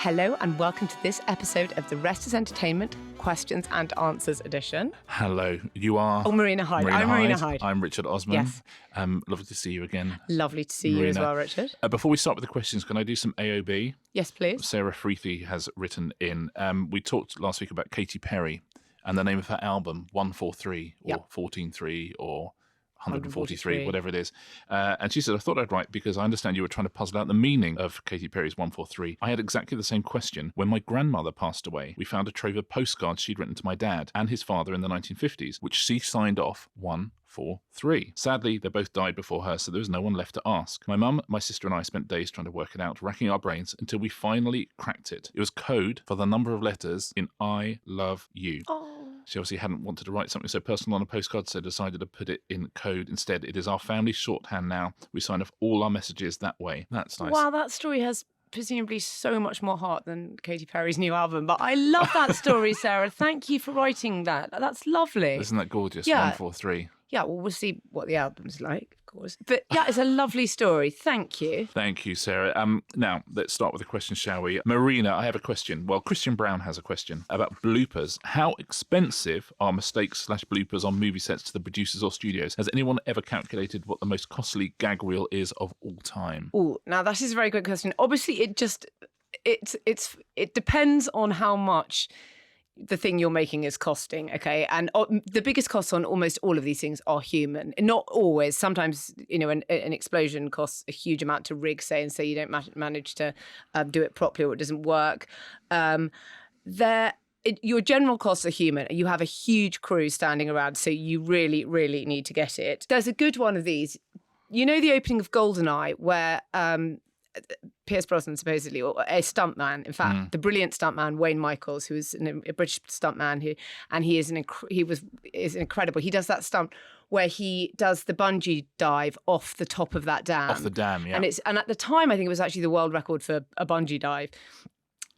Hello and welcome to this episode of the Rest is Entertainment Questions and Answers edition. Hello, you are... Marina Hyde. I'm Marina Hyde. I'm Richard Osman. Yes. Lovely to see you again. Lovely to see Marina. you as well, Richard. Before we start with the questions, can I do some AOB? Yes, please. Sarah Freethy has written in. We talked last week about Katy Perry and the name of her album, 143 or 143 or 143, whatever it is. And she said, I thought I'd write because I understand you were trying to puzzle out the meaning of Katy Perry's 143. I had exactly the same question. When my grandmother passed away, we found a trove of postcards she'd written to my dad and his father in the 1950s, which she signed off 143. Sadly, they both died before her, so there was no one left to ask. My mum, my sister and I spent days trying to work it out, racking our brains until we finally cracked it. It was code for the number of letters in I love you. Oh. She obviously hadn't wanted to write something so personal on a postcard, so decided to put it in code instead. It is our family shorthand now. We sign off all our messages that way. That's nice. Wow, that story has presumably so much more heart than Katy Perry's new album. But I love that story, Sarah. Thank you for writing that. That's lovely. Isn't that gorgeous? Yeah. 143. Yeah, well, we'll see what the album's like, of course. But yeah, it's a lovely story. Thank you. Thank you, Sarah. Now, let's start with the question, shall we? Marina, I have a question. Well, Christian Brown has a question about bloopers. How expensive are mistakes/bloopers on movie sets to the producers or studios? Has anyone ever calculated what the most costly gag reel is of all time? Oh, now that is a very good question. Obviously, it depends on how much the thing you're making is costing, okay? And the biggest costs on almost all of these things are human. Not always. Sometimes, an explosion costs a huge amount to rig, say, and say you don't manage to do it properly or it doesn't work. Your general costs are human. You have a huge crew standing around, so you really, really need to get it. There's a good one of these. You know the opening of GoldenEye where... Pierce Brosnan, supposedly, or a stuntman, in fact, the brilliant stuntman Wayne Michaels, who is a British stuntman, he is incredible. He does that stunt where he does the bungee dive off the top of that dam. Off the dam, yeah. And at the time, I think it was actually the world record for a bungee dive.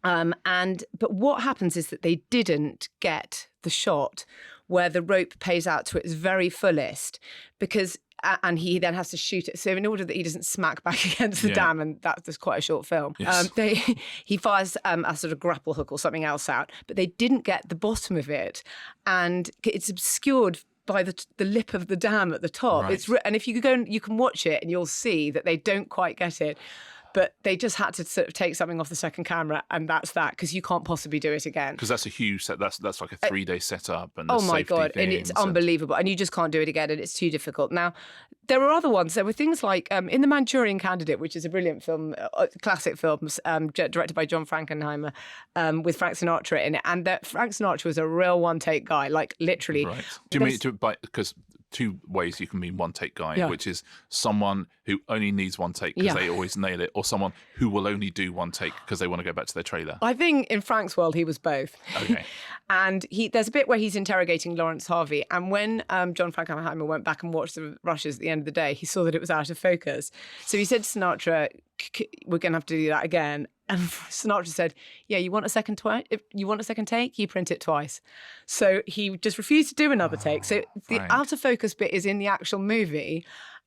But what happens is that they didn't get the shot where the rope pays out to its very fullest because. And he then has to shoot it. So in order that he doesn't smack back against the dam, and that's quite a short film, yes. He fires a sort of grapple hook or something else out, but they didn't get the bottom of it. And it's obscured by the lip of the dam at the top. Right. And if you go, you can watch it and you'll see that they don't quite get it. But they just had to sort of take something off the second camera, and that's that, because you can't possibly do it again. Because that's a huge set. That's like a 3-day setup, and oh my God, and it's unbelievable, and you just can't do it again, and it's too difficult. Now, there are other ones. There were things like in The Manchurian Candidate, which is a brilliant film, classic film, directed by John Frankenheimer, with Frank Sinatra in it, and Frank Sinatra was a real one-take guy, like literally. Right. Do you mean because? Two ways you can mean one-take guy, which is someone who only needs one take because they always nail it, or someone who will only do one take because they want to go back to their trailer. I think in Frank's world, he was both. Okay. And there's a bit where he's interrogating Lawrence Harvey, and when John Frankenheimer went back and watched the rushes at the end of the day, he saw that it was out of focus. So he said to Sinatra, we're going to have to do that again. And Sinatra said, yeah, you want a second if you want a second take, you print it twice. So he just refused to do another take. So the out of focus bit is in the actual movie.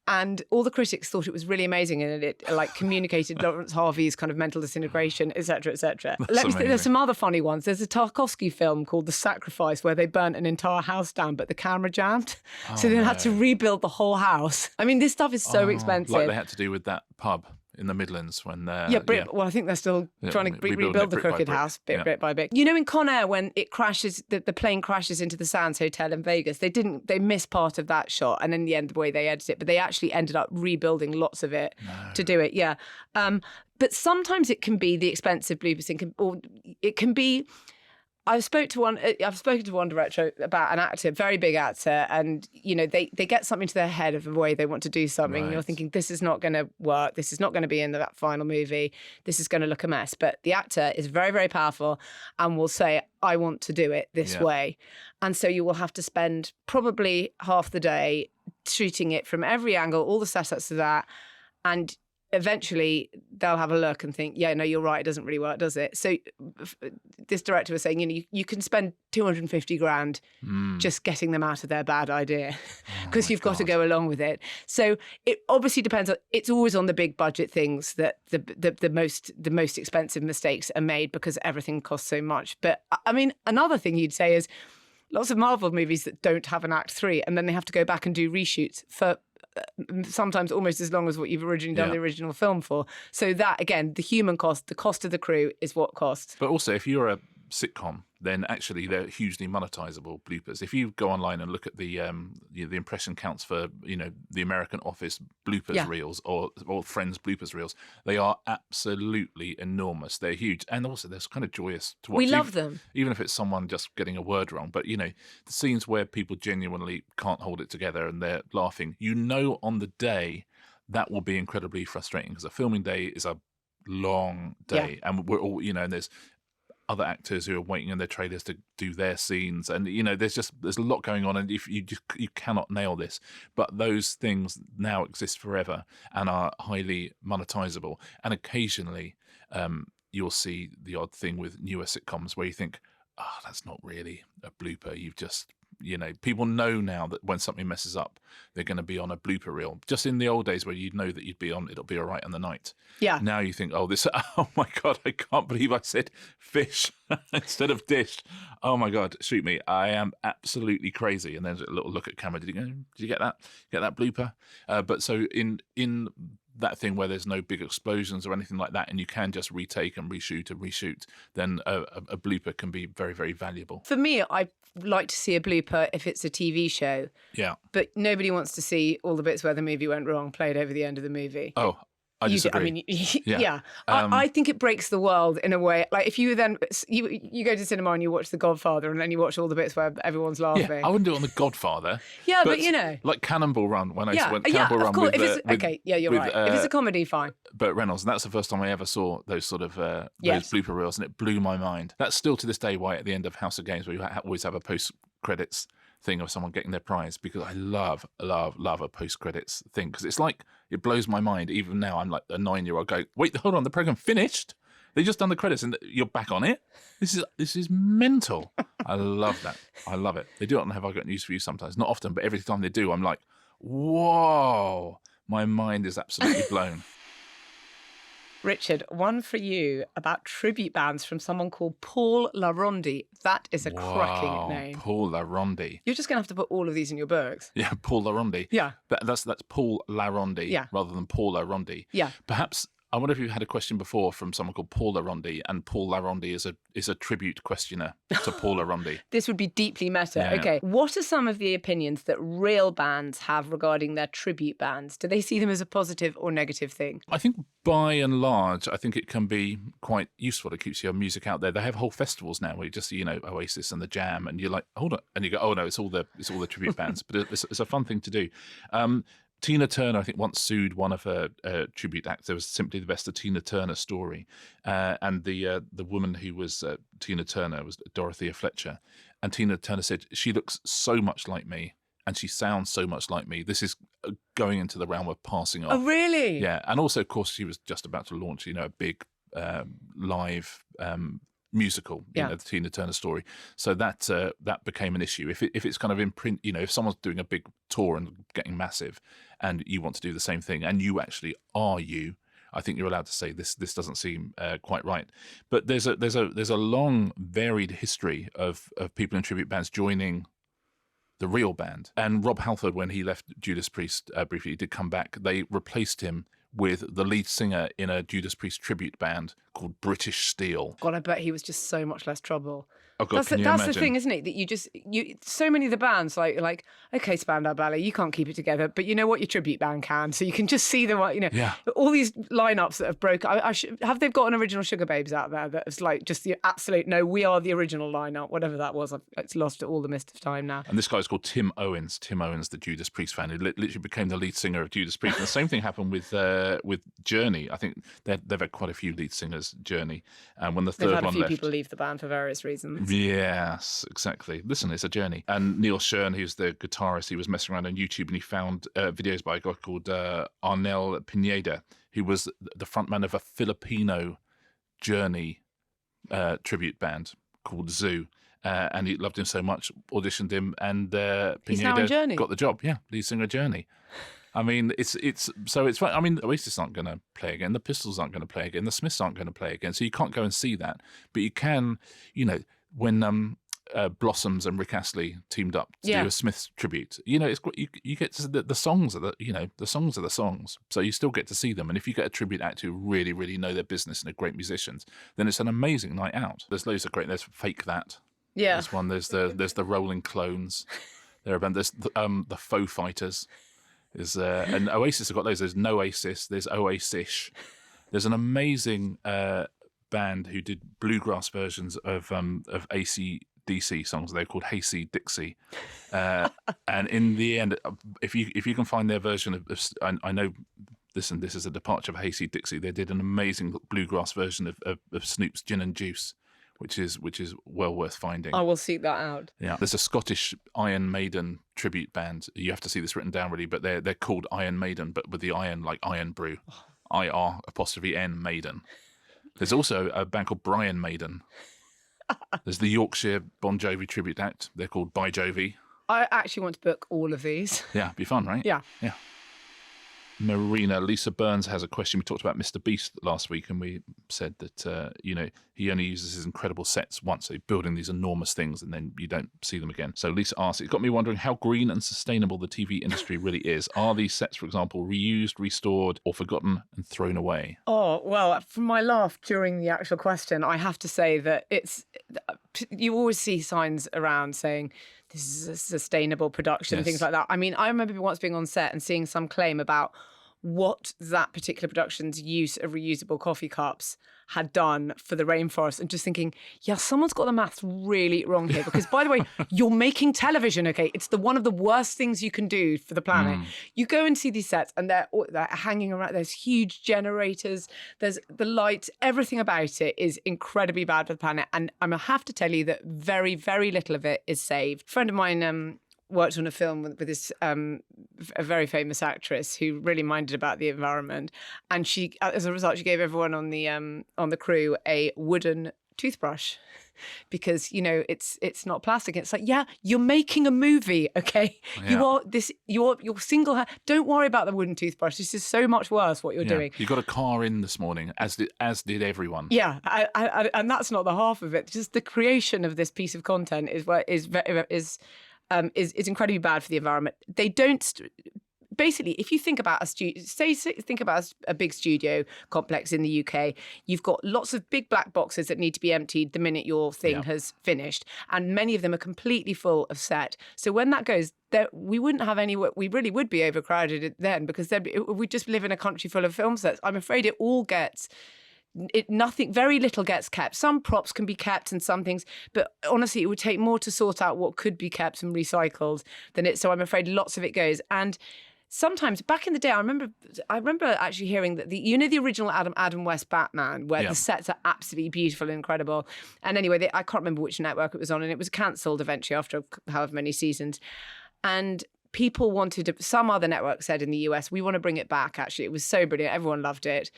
And all the critics thought it was really amazing, and it communicated Lawrence Harvey's kind of mental disintegration, etc., etc. There's some other funny ones. There's a Tarkovsky film called The Sacrifice where they burnt an entire house down, but the camera jammed, so they had to rebuild the whole house. I mean, this stuff is so expensive. Like they had to do with that pub in the Midlands when well, I think they're still trying to rebuild the crooked house bit by bit. In Con Air, when it crashes, the plane crashes into the Sands Hotel in Vegas, they missed part of that shot, and in the end, the way they edited it, but they actually ended up rebuilding lots of it to do it. Yeah, but sometimes it can be the expensive bloopers, or it can be. I've spoken to one director about an actor, very big actor, and they get something to their head of the way they want to do something. Right. You're thinking, this is not going to work. This is not going to be in that final movie. This is going to look a mess. But the actor is very, very powerful and will say, I want to do it this way. And so you will have to spend probably half the day shooting it from every angle, all the setups to that, and eventually they'll have a look and think, yeah, no, you're right, it doesn't really work, does it? So this director was saying, you can spend 250 grand just getting them out of their bad idea because you've got to go along with it. So it obviously depends it's always on the big budget things that the most expensive mistakes are made because everything costs so much. But I mean, another thing you'd say is lots of Marvel movies that don't have an Act 3 and then they have to go back and do reshoots for sometimes almost as long as what you've originally done the original film for. So that, again, the human cost, the cost of the crew is what costs. But also, if you're a sitcom, then actually they're hugely monetizable bloopers. If you go online and look at the impression counts for the American Office bloopers reels or Friends bloopers reels, they are absolutely enormous. They're huge, and also they're kind of joyous to watch. We love them, even if it's someone just getting a word wrong. But the scenes where people genuinely can't hold it together and they're laughing, on the day that will be incredibly frustrating because a filming day is a long day, and we're all and there's other actors who are waiting in their trailers to do their scenes, and there's a lot going on, and if you cannot nail this. But those things now exist forever and are highly monetizable. And occasionally, you'll see the odd thing with newer sitcoms where you think, "Oh, that's not really a blooper. You've just." People know now that when something messes up, they're going to be on a blooper reel. Just in the old days where you'd know that it'll be all right on the night. Yeah. Now you think, oh my God, I can't believe I said fish instead of dish. Oh my God, shoot me. I am absolutely crazy. And then a little look at camera. Did you get that? Get that blooper? But so in that thing where there's no big explosions or anything like that, and you can just retake and reshoot, then a blooper can be very, very valuable. For me, I like to see a blooper if it's a TV show. Yeah. But nobody wants to see all the bits where the movie went wrong played over the end of the movie. Oh, I disagree. Yeah. I think it breaks the world in a way. Like if you then you go to cinema and you watch The Godfather and then you watch all the bits where everyone's laughing. Yeah, I wouldn't do it on The Godfather. Yeah, but like Cannonball Run when I went Cannonball Run with you're right. If it's a comedy, fine. Burt Reynolds, and that's the first time I ever saw those sort of those blooper reels, and it blew my mind. That's still to this day why at the end of House of Games we always have a post credits thing of someone getting their prize, because I love a post-credits thing, because it's like, it blows my mind. Even now I'm like a 9-year-old going, wait, hold on, the program finished? They just done the credits and you're back on it? This is mental. I love that. I love it. They do it on Have I Got News For You sometimes, not often, but every time they do I'm like, whoa, my mind is absolutely blown. Richard, one for you about tribute bands from someone called Paul Larondi. That is a cracking name. Paul Larondi. You're just going to have to put all of these in your books. Yeah, Paul Larondi. Yeah. But that's Paul Larondi rather than Paul Larondi. Yeah. Perhaps, I wonder if you had a question before from someone called Paul Larondi, and Paul Larondi is a tribute questioner to Paul Larondi. This would be deeply meta. Yeah. Okay. What are some of the opinions that real bands have regarding their tribute bands? Do they see them as a positive or negative thing? I think by and large, I think it can be quite useful. It keeps your music out there. They have whole festivals now where you just see, Oasis and the Jam, and you're like, hold on, and you go, oh no, it's all the tribute bands. But it's a fun thing to do. Tina Turner, I think, once sued one of her tribute acts. There was simply the best of Tina Turner story. And the woman who was Tina Turner was Dorothea Fletcher. And Tina Turner said, she looks so much like me and she sounds so much like me. This is going into the realm of passing off. Oh, really? Yeah. And also, of course, she was just about to launch, a big live musical, the Tina Turner story. So that became an issue. If it's kind of in print, if someone's doing a big tour and getting massive, and you want to do the same thing, and you actually are you, I think you're allowed to say this doesn't seem quite right. But there's a long varied history of people in tribute bands joining the real band. And Rob Halford, when he left Judas Priest briefly, did come back. They replaced him with the lead singer in a Judas Priest tribute band called British Steel. God, I bet he was just so much less trouble. Oh God, that's the thing, isn't it? That you so many of the bands like okay, Spandau Ballet, you can't keep it together, but you know what, your tribute band can. So you can just see them, all these lineups that have broken. Have they got an original Sugar Babes out there that is like just the absolute no, we are the original lineup, whatever that was. It's lost all the mist of time now. And this guy's called Tim Owens. Tim Owens, the Judas Priest fan, who literally became the lead singer of Judas Priest. And the same thing happened with Journey. I think they've had quite a few lead singers, Journey. And when the third one left, they've had a few people leave the band for various reasons. Yes, exactly. Listen, it's a journey. And Neil Schon, who's the guitarist, he was messing around on YouTube and he found videos by a guy called Arnel Pineda, who was the frontman of a Filipino Journey tribute band called Zoo. And he loved him so much, auditioned him, and Pineda got the job. Yeah, lead singer of Journey. I mean, it's fun. I mean, Oasis aren't going to play again. The Pistols aren't going to play again. The Smiths aren't going to play again. So you can't go and see that. But you can, when Blossoms and Rick Astley teamed up to do a Smiths tribute. It's you get to the songs are the songs are the songs. So you still get to see them. And if you get a tribute act who really, really know their business and are great musicians, then it's an amazing night out. There's loads of great. There's Fake That. Yeah. There's one. There's the Rolling Clones. There's the Faux Fighters. And Oasis have got those. There's Noasis. There's Oasis. There's an amazing band who did bluegrass versions of AC/DC songs. They're called Hasty Dixie. And in the end, if you can find their version of I know. Listen, this is a departure of Hasty Dixie. They did an amazing bluegrass version of Snoop's Gin and Juice, which is well worth finding. I will seek that out. Yeah, there's a Scottish Iron Maiden tribute band. You have to see this written down really, but they're called Iron Maiden, but with the iron like Iron Brew, IR''N Maiden. There's also a band called Brian Maiden. There's the Yorkshire Bon Jovi tribute act. They're called By Jovi. I actually want to book all of these. Yeah, it'd be fun, right? Yeah. Marina, Lisa Burns has a question. We talked about Mr. Beast last week, and we said that he only uses his incredible sets once. So building these enormous things, and then you don't see them again. So Lisa asks, it got me wondering how green and sustainable the TV industry really is. Are these sets, for example, reused, restored, or forgotten and thrown away? Oh well, from my laugh during the actual question, I have to say that you always see signs around saying this is a sustainable production, things like that. I mean, I remember once being on set and seeing some claim about what that particular production's use of reusable coffee cups had done for the rainforest, and just thinking, yeah, someone's got the maths really wrong here. Because, by the way, you're making television, okay? It's one of the worst things you can do for the planet. You go and see these sets, and they're hanging around. There's huge generators. There's the lights. Everything about it is incredibly bad for the planet. And I have to tell you that very, very little of it is saved. A friend of mine worked on a film with this a very famous actress who really minded about the environment, and she, as a result, she gave everyone on the crew a wooden toothbrush because it's not plastic. It's like, yeah, you're making a movie, okay? Yeah. You're single. Don't worry about the wooden toothbrush. This is so much worse what you're doing. You got a car in this morning, as did everyone. Yeah, and that's not the half of it. Just the creation of this piece of content is incredibly bad for the environment. They don't. Basically, if you think about think about a big studio complex in the UK, you've got lots of big black boxes that need to be emptied the minute your thing has finished, and many of them are completely full of set. So when that goes, we wouldn't have any. We really would be overcrowded then, because we just live in a country full of film sets. I'm afraid it all gets. Very little gets kept. Some props can be kept and some things, but honestly, it would take more to sort out what could be kept and recycled than it. So I'm afraid lots of it goes. And sometimes back in the day, I remember actually hearing that the original Adam West Batman, where the sets are absolutely beautiful and incredible. And anyway, I can't remember which network it was on, and it was cancelled eventually after however many seasons. And people wanted some other network said in the US, we want to bring it back. Actually, it was so brilliant. Everyone loved it.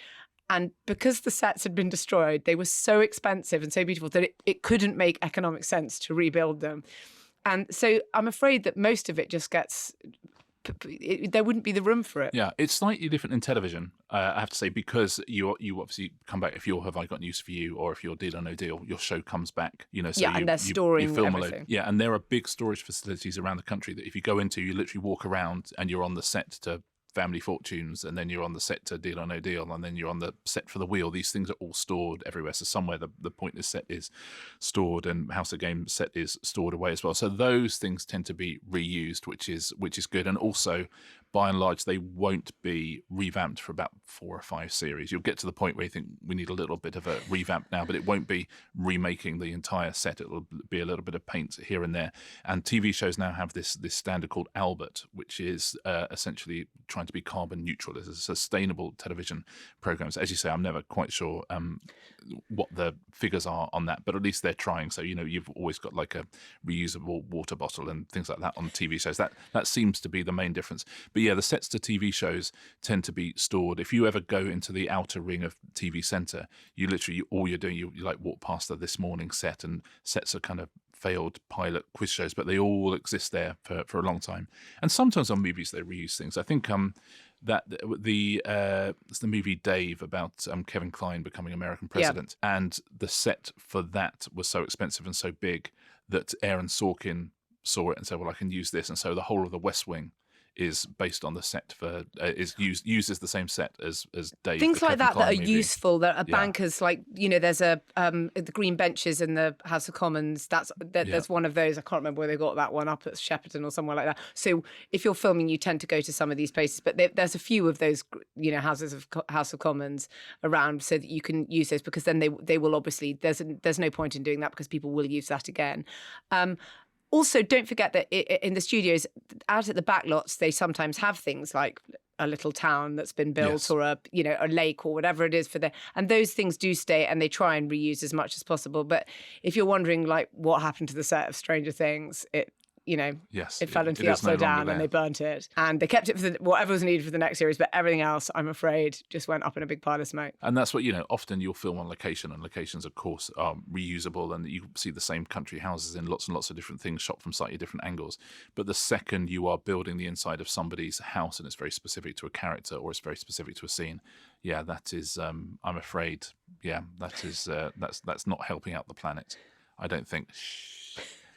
And because the sets had been destroyed, they were so expensive and so beautiful that it couldn't make economic sense to rebuild them. And so I'm afraid that most of it just gets... there wouldn't be the room for it. Yeah, it's slightly different in television, I have to say, because you obviously come back if you're Have I Got News For You, or if you're Deal or No Deal, your show comes back, so and they're storing everything. Yeah, and there are big storage facilities around the country that if you go into, you literally walk around and you're on the set to Family Fortunes, and then you're on the set to Deal or No Deal, and then you're on the set for The Wheel. These things are all stored everywhere. So somewhere the Pointless set is stored, and House of Games set is stored away as well. So those things tend to be reused, which is good. And also, by and large, they won't be revamped for about 4 or 5 series. You'll get to the point where you think we need a little bit of a revamp now, but it won't be remaking the entire set. It'll be a little bit of paint here and there. And TV shows now have this standard called Albert, which is essentially trying to be carbon neutral. It's a sustainable television program. So as you say, I'm never quite sure what the figures are on that, but at least they're trying. So, you've always got like a reusable water bottle and things like that on TV shows. That seems to be the main difference. But But yeah, the sets to TV shows tend to be stored. If you ever go into the outer ring of TV Centre, you literally, all you're doing, you like walk past the This Morning set, and sets are kind of failed pilot quiz shows, but they all exist there for a long time. And sometimes on movies they reuse things. I think that it's the movie Dave about Kevin Kline becoming American president, and the set for that was so expensive and so big that Aaron Sorkin saw it and said, well, I can use this. And so the whole of the West Wing is based on the set for uses the same set as Dave. Things like that are useful, that are bankers, like, there's the green benches in the House of Commons. There's one of those. I can't remember where they got that one, up at Shepperton or somewhere like that. So if you're filming, you tend to go to some of these places, but there's a few of those, House of Commons around, so that you can use those, because then they will obviously, there's no point in doing that because people will use that again. Also, don't forget that in the studios, out at the back lots, they sometimes have things like a little town that's been built, or a lake or whatever it is and those things do stay, and they try and reuse as much as possible. But if you're wondering, like, what happened to the set of Stranger Things, it fell into the upside down and they burnt it. And they kept it for whatever was needed for the next series, but everything else, I'm afraid, just went up in a big pile of smoke. And that's what, often you'll film on location, and locations, of course, are reusable, and you see the same country houses in lots and lots of different things shot from slightly different angles. But the second you are building the inside of somebody's house and it's very specific to a character or it's very specific to a scene, that is, I'm afraid, that is, that's not helping out the planet, I don't think.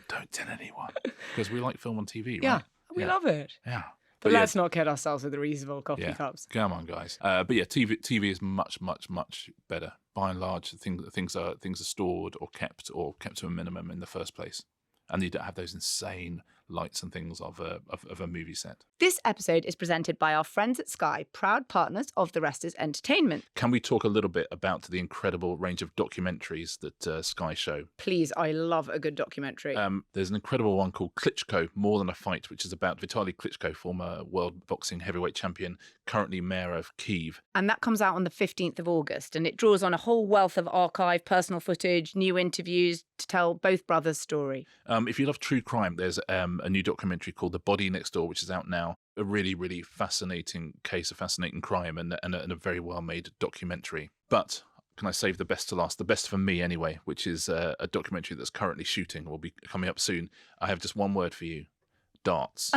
Don't tell anyone, because we like film on TV, right? Yeah, we love it. Yeah. But let's not kid ourselves with the reusable coffee cups. Come on, guys. But TV is much, much, much better. By and large, things are stored or kept to a minimum in the first place, and you don't have those insane lights and things of a movie set. This episode is presented by our friends at Sky, proud partners of The Rest is Entertainment. Can we talk a little bit about the incredible range of documentaries that Sky show? Please, I love a good documentary. There's an incredible one called Klitschko, More Than a Fight, which is about Vitaly Klitschko, former world boxing heavyweight champion, currently mayor of Kyiv. And that comes out on the 15th of August, and it draws on a whole wealth of archive, personal footage, new interviews to tell both brothers' story. If you love true crime, there's a new documentary called The Body Next Door, which is out now. A really, really fascinating case, a fascinating crime, and a very well-made documentary. But can I save the best to last? The best for me, anyway, which is a documentary that's currently shooting, will be coming up soon. I have just one word for you: darts.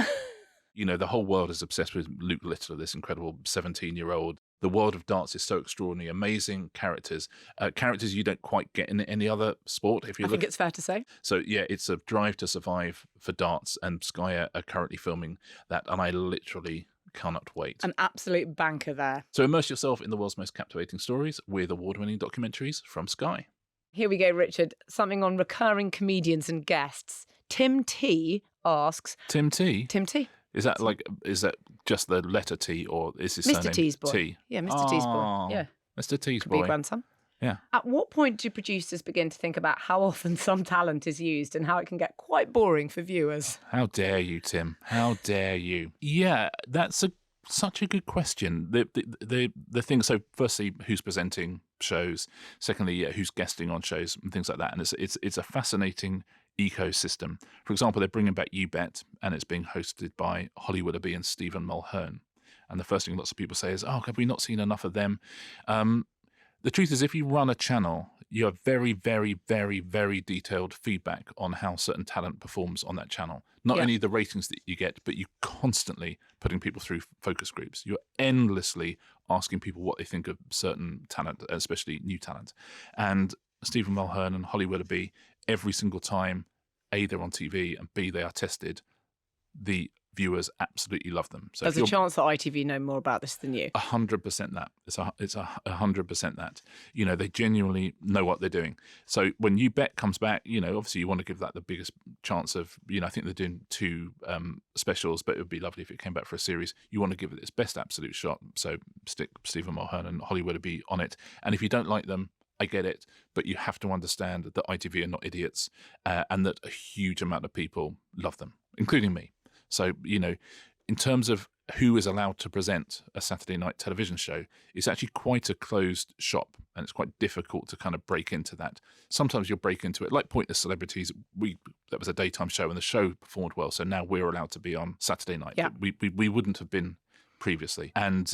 The whole world is obsessed with Luke Littler, this incredible 17-year-old. The world of darts is so extraordinary, amazing characters you don't quite get in any other sport. I think it's fair to say. So it's a drive to survive for darts, and Sky are currently filming that, and I literally cannot wait. An absolute banker there. So immerse yourself in the world's most captivating stories with award-winning documentaries from Sky. Here we go, Richard. Something on recurring comedians and guests. Tim T asks... Tim T? Tim T. Is that just the letter T, or is his surname Mr. T's boy? T? Yeah, Mr. T's boy. Yeah. Mr. T's Could boy. be a grandson. Yeah. At what point do producers begin to think about how often some talent is used and how it can get quite boring for viewers? How dare you, Tim? How dare you? Yeah, that's such a good question. The thing. So, firstly, who's presenting shows? Secondly, who's guesting on shows and things like that. And it's a fascinating ecosystem. For example, they're bringing back You Bet, and it's being hosted by Willoughby and Stephen Mulhern. And the first thing lots of people say is, "Oh, have we not seen enough of them?" The truth is, if you run a channel, you have very, very, very, very detailed feedback on how certain talent performs on that channel. Not only the ratings that you get, but you're constantly putting people through focus groups. You're endlessly asking people what they think of certain talent, especially new talent. And Stephen Mulhern and Willoughby, every single time, A, they're on TV, and B, they are tested, the viewers absolutely love them. So there's a chance that ITV know more about this than you. 100% that. It's 100% that. They genuinely know what they're doing. So when You Bet comes back, obviously you want to give that the biggest chance of, I think they're doing 2 specials, but it would be lovely if it came back for a series. You want to give it its best absolute shot. So stick Stephen Mulhern and Willoughby on it. And if you don't like them, I get it, but you have to understand that ITV are not idiots, and that a huge amount of people love them, including me. So, in terms of who is allowed to present a Saturday night television show, it's actually quite a closed shop, and it's quite difficult to kind of break into that. Sometimes you'll break into it, like Pointless Celebrities. That was a daytime show, and the show performed well, so now we're allowed to be on Saturday night. Yeah. But we wouldn't have been previously. And,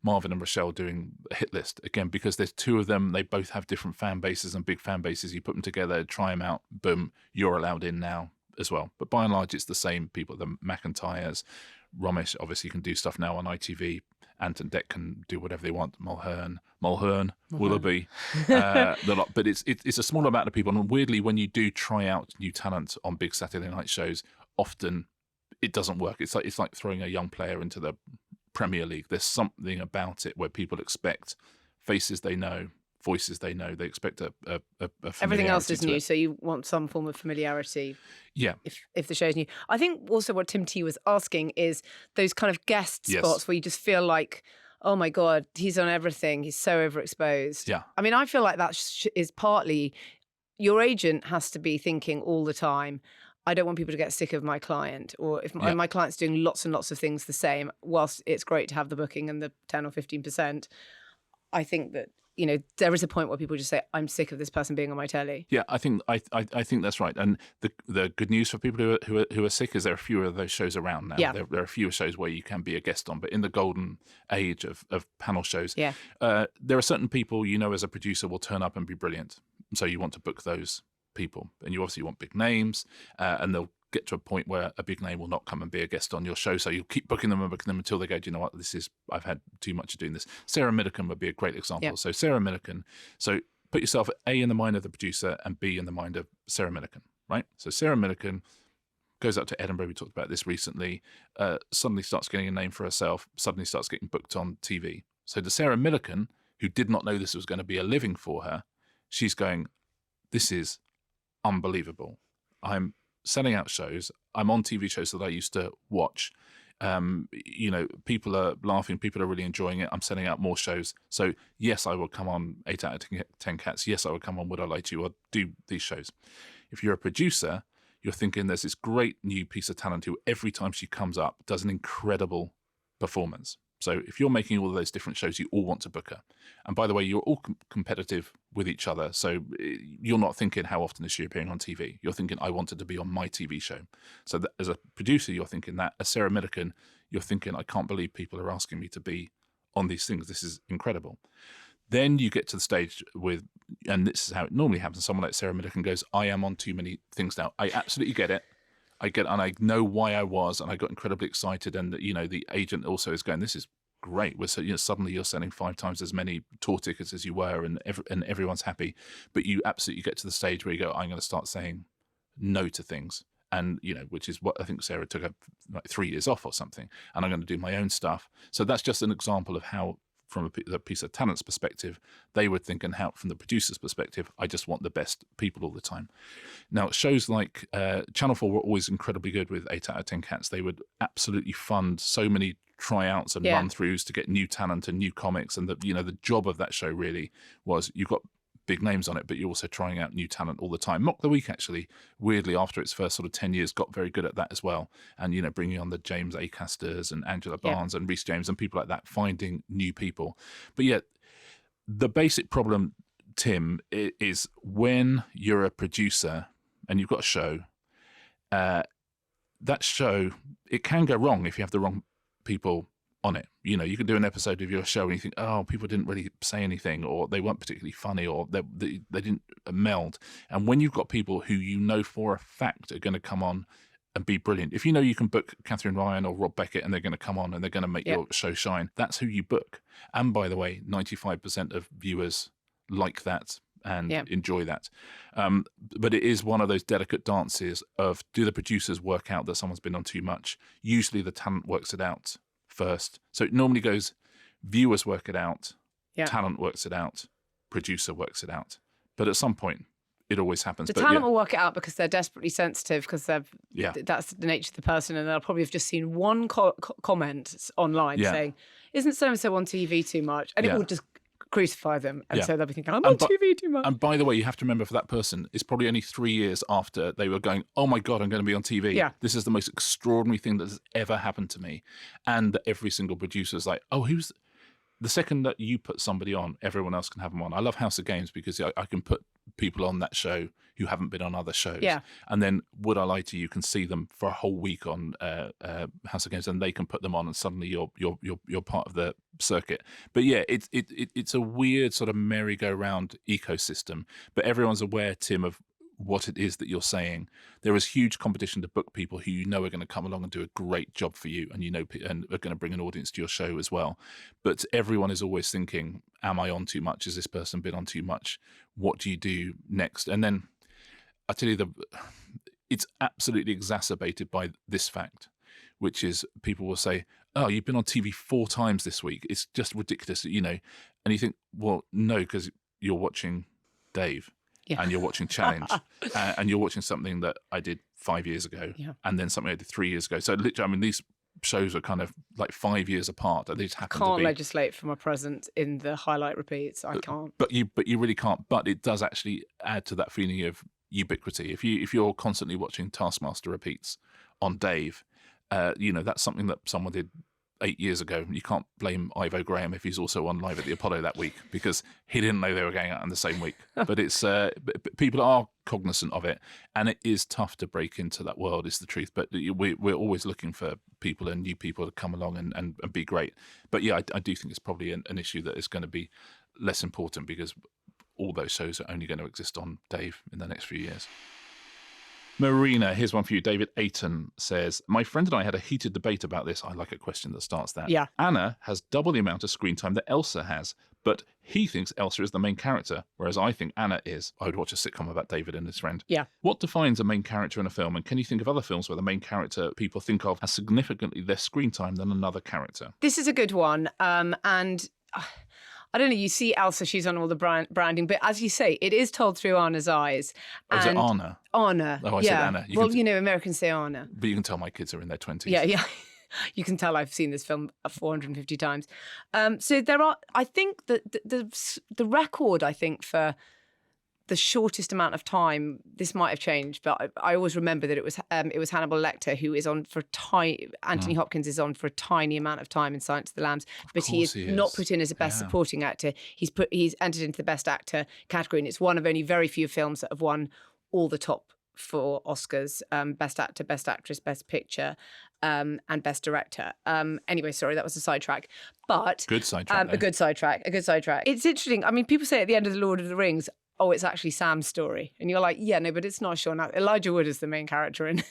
Marvin and Rochelle doing a hit list, again, because there's two of them, they both have different fan bases and big fan bases. You put them together, try them out, boom, you're allowed in now as well. But by and large, it's the same people, the McIntyres. Romesh obviously can do stuff now on ITV. Ant and Dec can do whatever they want. Mulhern, Willoughby, the lot. But it's a small amount of people. And weirdly, when you do try out new talent on big Saturday night shows, often it doesn't work. It's like throwing a young player into the Premier League. There's something about it where people expect faces they know, voices they know. They expect a everything else is new, so you want some form of familiarity. Yeah. If the show's new, I think also what Tim T was asking is those kind of guest spots where you just feel like, oh my God, he's on everything. He's so overexposed. Yeah. I mean, I feel like that is partly your agent has to be thinking all the time, I don't want people to get sick of my client, or if my client's doing lots and lots of things the same, whilst it's great to have the booking and the 10 or 15%, I think that, there is a point where people just say, I'm sick of this person being on my telly. Yeah, I think that's right. And the good news for people who are sick is there are fewer of those shows around now. Yeah. There are fewer shows where you can be a guest on. But in the golden age of panel shows, there are certain people, as a producer will turn up and be brilliant. So you want to book those people, and you obviously want big names, and they'll get to a point where a big name will not come and be a guest on your show, so you'll keep booking them until they go, do you know what, I've had too much of doing this. Sarah Millican would be a great example. So Sarah Millican, so put yourself A in the mind of the producer and B in the mind of Sarah Millican, right? So Sarah Millican goes up to Edinburgh, we talked about this recently, suddenly starts getting a name for herself, suddenly starts getting booked on TV. So the Sarah Millican, who did not know this was going to be a living for her, she's going, this is unbelievable. I'm selling out shows. I'm on TV shows that I used to watch. People are laughing. People are really enjoying it. I'm selling out more shows. So yes, I will come on 8 out of 10 Cats. Yes, I will come on Would I Lie to You, or do these shows. If you're a producer, you're thinking there's this great new piece of talent who every time she comes up does an incredible performance. So if you're making all of those different shows, you all want to book her. And by the way, you're all competitive with each other. So you're not thinking, how often is she appearing on TV? You're thinking, I wanted to be on my TV show. So that, as a producer, you're thinking that. As Sarah Millican, you're thinking, I can't believe people are asking me to be on these things. This is incredible. Then you get to the stage with, and this is how it normally happens, someone like Sarah Millican goes, I am on too many things now. I absolutely get it. And I know why I was, and I got incredibly excited. And the agent also is going, this is great. Suddenly you're selling 5 times as many tour tickets as you were, and everyone's happy. But you absolutely get to the stage where you go, I'm going to start saying no to things, and which is what I think Sarah took like 3 years off or something. And I'm going to do my own stuff. So that's just an example of how, from a piece of talent's perspective, they would think, and how, from the producer's perspective, I just want the best people all the time. Now, shows like Channel 4 were always incredibly good with 8 out of 10 Cats. They would absolutely fund so many tryouts and run-throughs to get new talent and new comics. And the job of that show really was, you've got big names on it, but you're also trying out new talent all the time. Mock the Week, actually, weirdly, after its first sort of 10 years, got very good at that as well. And, bringing on the James Acasters and Angela Barnes and Rhys James and people like that, finding new people. But yet, the basic problem, Tim, is when you're a producer and you've got a show, that show, it can go wrong if you have the wrong people on it. You can do an episode of your show and you think, oh, people didn't really say anything, or they weren't particularly funny, or they didn't meld. And when you've got people who for a fact are going to come on and be brilliant, if you can book Catherine Ryan or Rob Beckett and they're going to come on and they're going to make your show shine, that's who you book. And by the way, 95% of viewers like that and enjoy that. But it is one of those delicate dances of, do the producers work out that someone's been on too much? Usually the talent works it out first. So it normally goes, viewers work it out, talent works it out, producer works it out. But at some point, it always happens. The talent will work it out because they're desperately sensitive, because that's the nature of the person, and they'll probably have just seen one comment online saying, isn't so-and-so on TV too much? And it will just crucify them. And so they'll be thinking, I'm on TV too much. And by the way, you have to remember for that person, it's probably only 3 years after they were going, oh my God, I'm going to be on TV. Yeah. This is the most extraordinary thing that has ever happened to me. And every single producer is like, oh, who's... The second that you put somebody on, everyone else can have them on. I love House of Games because I can put people on that show who haven't been on other shows. Yeah. And then Would I Lie to You can see them for a whole week on House of Games, and they can put them on, and suddenly you're part of the circuit. But yeah, it's a weird sort of merry-go-round ecosystem. But everyone's aware, Tim, of what it is that you're saying. There is huge competition to book people who you know are going to come along and do a great job for you, and and are going to bring an audience to your show as well. But everyone is always thinking, am I on too much? Has this person been on too much? What do you do next? And then I tell you, it's absolutely exacerbated by this fact, which is people will say, oh, you've been on TV 4 times this week. It's just ridiculous, And you think, well, no, because you're watching Dave. Yeah. And you're watching Challenge, and you're watching something that I did 5 years ago, and then something I did 3 years ago. So literally, I mean, these shows are kind of like 5 years apart. They just happen to be. Can't legislate for my presence in the highlight repeats. I can't. But you really can't. But it does actually add to that feeling of ubiquity. If you're constantly watching Taskmaster repeats on Dave, that's something that someone did 8 years ago. You can't blame Ivo Graham if he's also on Live at the Apollo that week, because he didn't know they were going out in the same week. But it's people are cognizant of it, and it is tough to break into that world, is the truth. But we're always looking for people and new people to come along and be great. But yeah, I do think it's probably an issue that is going to be less important, because all those shows are only going to exist on Dave in the next few years. Marina, here's one for you. David Ayton says, my friend and I had a heated debate about this. I like a question that starts that. Yeah. Anna has double the amount of screen time that Elsa has, but he thinks Elsa is the main character, whereas I think Anna is. I would watch a sitcom about David and his friend. Yeah. What defines a main character in a film, and can you think of other films where the main character people think of has significantly less screen time than another character? This is a good one. I don't know, you see Elsa, she's on all the branding, but as you say, it is told through Anna's eyes. Is it Anna? Anna. Oh, I said Anna. Americans say Anna. But you can tell my kids are in their 20s. Yeah. You can tell I've seen this film 450 times. So there are, I think, the record, I think, for the shortest amount of time, this might have changed, but I always remember that it was Hannibal Lecter who is on for Anthony Hopkins is on for a tiny amount of time in Silence of the Lambs, but he is not put in as a best supporting actor. He's entered into the best actor category, and it's one of only very few films that have won all the top 4 Oscars: best actor, best actress, best picture, and best director. Anyway, sorry, that was a sidetrack. But good sidetrack. A good sidetrack. It's interesting. I mean, people say at the end of The Lord of the Rings, oh, it's actually Sam's story. And you're like, yeah, no, but it's not Sean. Elijah Wood is the main character in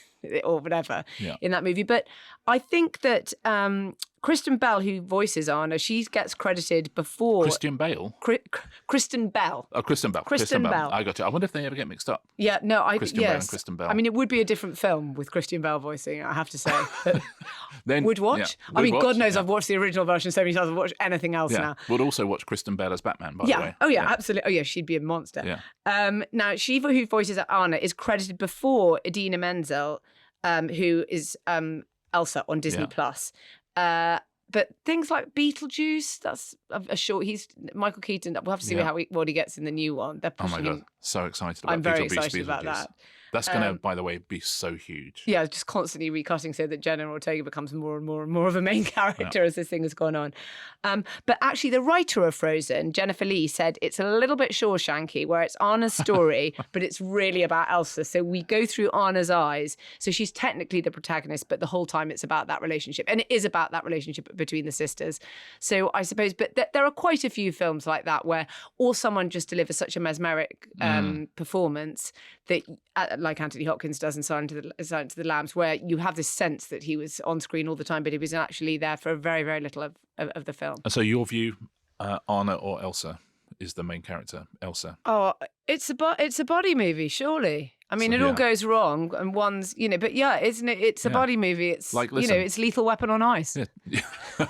or whatever in that movie. But I think that Kristen Bell, who voices Anna, she gets credited before... Christian Bale? Kristen Bell. Oh, Kristen Bell. Kristen Bell. I got you. I wonder if they ever get mixed up. Yeah, no, Christian Bale and Kristen Bell. I mean, it would be a different film with Christian Bell voicing, I have to say. Then, would watch? Yeah, God knows I've watched the original version so many times. I've watched anything else now. We'd also watch Kristen Bell as Batman, by the way. Oh, yeah, absolutely. Oh, yeah, she'd be a monster. Yeah. Now, she who voices Anna is credited before Idina Menzel, who is Elsa on Disney+. But things like Beetlejuice, that's a short. He's Michael Keaton. We'll have to see what he gets in the new one. They're pushing him. So excited about I'm very excited about that. That's going to, by the way, be so huge. Yeah, just constantly recutting so that Jenna Ortega becomes more and more and more of a main character as this thing has gone on. But actually, the writer of Frozen, Jennifer Lee, said it's a little bit Shawshanky, where it's Anna's story, but it's really about Elsa. So we go through Anna's eyes. So she's technically the protagonist, but the whole time it's about that relationship. And it is about that relationship between the sisters. So I suppose, but there are quite a few films like that where someone just delivers such a mesmeric performance that, like Anthony Hopkins does in Silence of the Lambs, where you have this sense that he was on screen all the time, but he was actually there for very, very little of the film. So your view, Anna or Elsa is the main character? Elsa. Oh, it's a body movie, surely. I mean, it all goes wrong, and one's, but isn't it? It's a body movie. It's like, it's Lethal Weapon on ice. Yeah.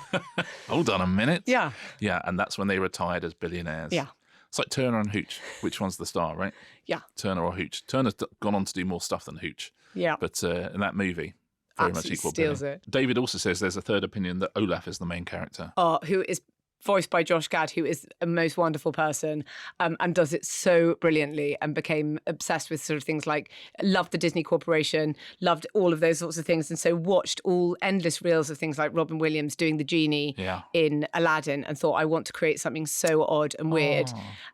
Hold on a minute. Yeah. Yeah, and that's when they retired as billionaires. Yeah. It's like Turner and Hooch. Which one's the star, right? Yeah. Turner or Hooch. Turner's gone on to do more stuff than Hooch. Yeah. But in that movie, very much equal. Steals it. David also says there's a third opinion that Olaf is the main character. Who is voiced by Josh Gad, who is a most wonderful person and does it so brilliantly, and became obsessed with sort of things like, loved the Disney Corporation, loved all of those sorts of things. And so watched all endless reels of things like Robin Williams doing the genie in Aladdin and thought, I want to create something so odd and weird.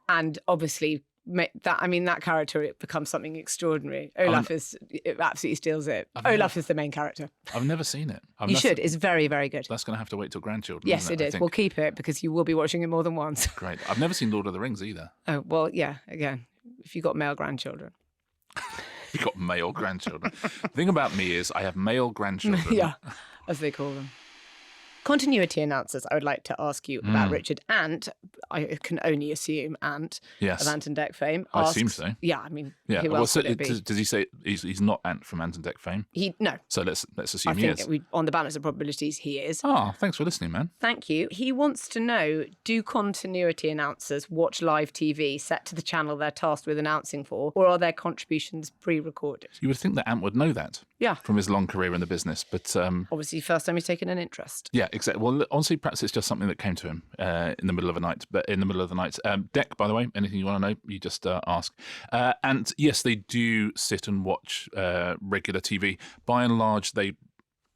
And obviously that character, it becomes something extraordinary. Olaf it absolutely steals it. Olaf is the main character. I've never seen it. You should. It's very, very good. That's going to have to wait till grandchildren. Yes, it is. We'll keep it because you will be watching it more than once. Great. I've never seen Lord of the Rings either. Oh, well, yeah. Again, if you've got male grandchildren. You've got male grandchildren. The thing about me is I have male grandchildren. Yeah, as they call them. Continuity announcers, I would like to ask you about Richard Ant. I can only assume Ant of Ant and Dec fame. I assume so. Yeah, I mean, who else would it be? Does he say he's not Ant from Ant and Dec fame? No. So let's assume he is. I think on the balance of probabilities, he is. Oh, thanks for listening, man. Thank you. He wants to know, do continuity announcers watch live TV set to the channel they're tasked with announcing for, or are their contributions pre-recorded? You would think that Ant would know that. Yeah. From his long career in the business, but obviously, first time he's taken an interest. Yeah, exactly. Well, honestly, perhaps it's just something that came to him in the middle of the night. But in the middle of the night, Dec, by the way, anything you want to know, you just ask. And yes, they do sit and watch regular TV. By and large, they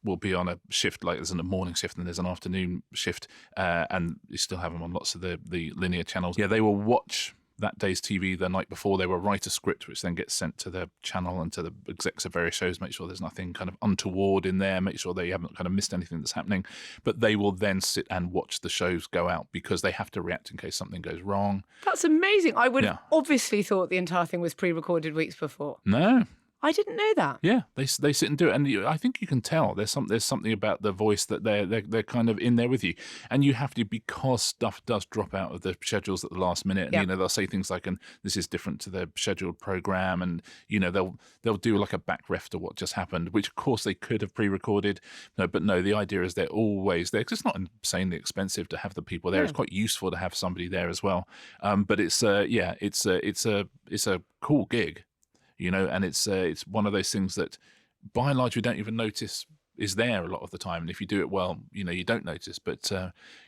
will be on a shift, like there's a morning shift and there's an afternoon shift, and you still have them on lots of the linear channels. Yeah, they will watch that day's TV the night before. They will write a script which then gets sent to the channel and to the execs of various shows, make sure there's nothing kind of untoward in there, make sure they haven't kind of missed anything that's happening. But they will then sit and watch the shows go out because they have to react in case something goes wrong. That's amazing. I would have obviously thought the entire thing was pre-recorded weeks before. No. I didn't know that. Yeah, they sit and do it, and I think you can tell there's something about the voice that they're kind of in there with you, and you have to, because stuff does drop out of the schedules at the last minute, and they'll say things like, "And this is different to the scheduled program," and they'll do like a back ref to what just happened, which of course they could have pre-recorded. But no, the idea is they're always there. 'Cause it's not insanely expensive to have the people there. It's quite useful to have somebody there as well. But it's a cool gig. And it's one of those things that, by and large, we don't even notice is there a lot of the time. And if you do it well, you don't notice. But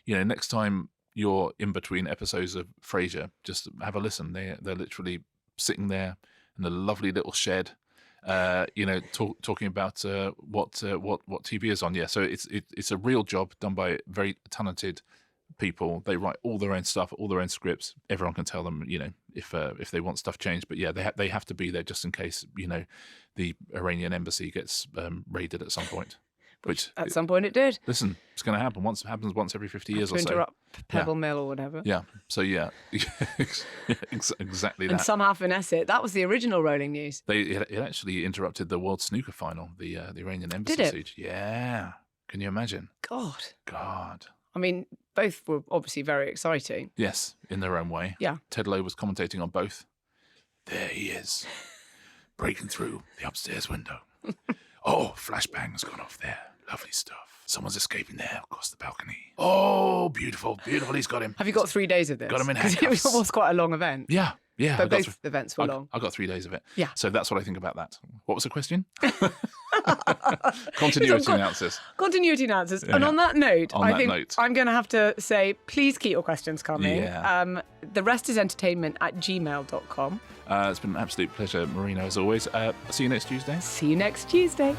next time you're in between episodes of Frasier, just have a listen. They're literally sitting there in a lovely little shed, talking about what TV is on. Yeah, so it's a real job done by very talented people. They write all their own stuff, all their own scripts. Everyone can tell them, if they want stuff changed. But yeah, they have to be there just in case, the Iranian embassy gets raided at some point. Which at some point it did. Listen, it's going to happen. It happens once every 50 years or so. Interrupt Pebble Mill or whatever. Yeah. So yeah, exactly that. And somehow finesse it. That was the original Rolling News. It actually interrupted the World Snooker Final, the Iranian embassy siege. Yeah. Can you imagine? God. I mean, both were obviously very exciting. Yes, in their own way. Yeah. Ted Lowe was commentating on both. There he is, breaking through the upstairs window. Oh, flashbang's gone off there. Lovely stuff. Someone's escaping there across the balcony. Oh, beautiful, beautiful. He's got him. Have you got 3 days of this? Got him in handcuffs. It was quite a long event. Yeah. But both events were long. I got 3 days of it. Yeah. So that's what I think about that. What was the question? Continuity announcers. Continuity announcers. Yeah. And on that note, I think I'm going to have to say, please keep your questions coming. Yeah. The rest is entertainment@gmail.com. It's been an absolute pleasure, Marina, as always. See you next Tuesday. See you next Tuesday.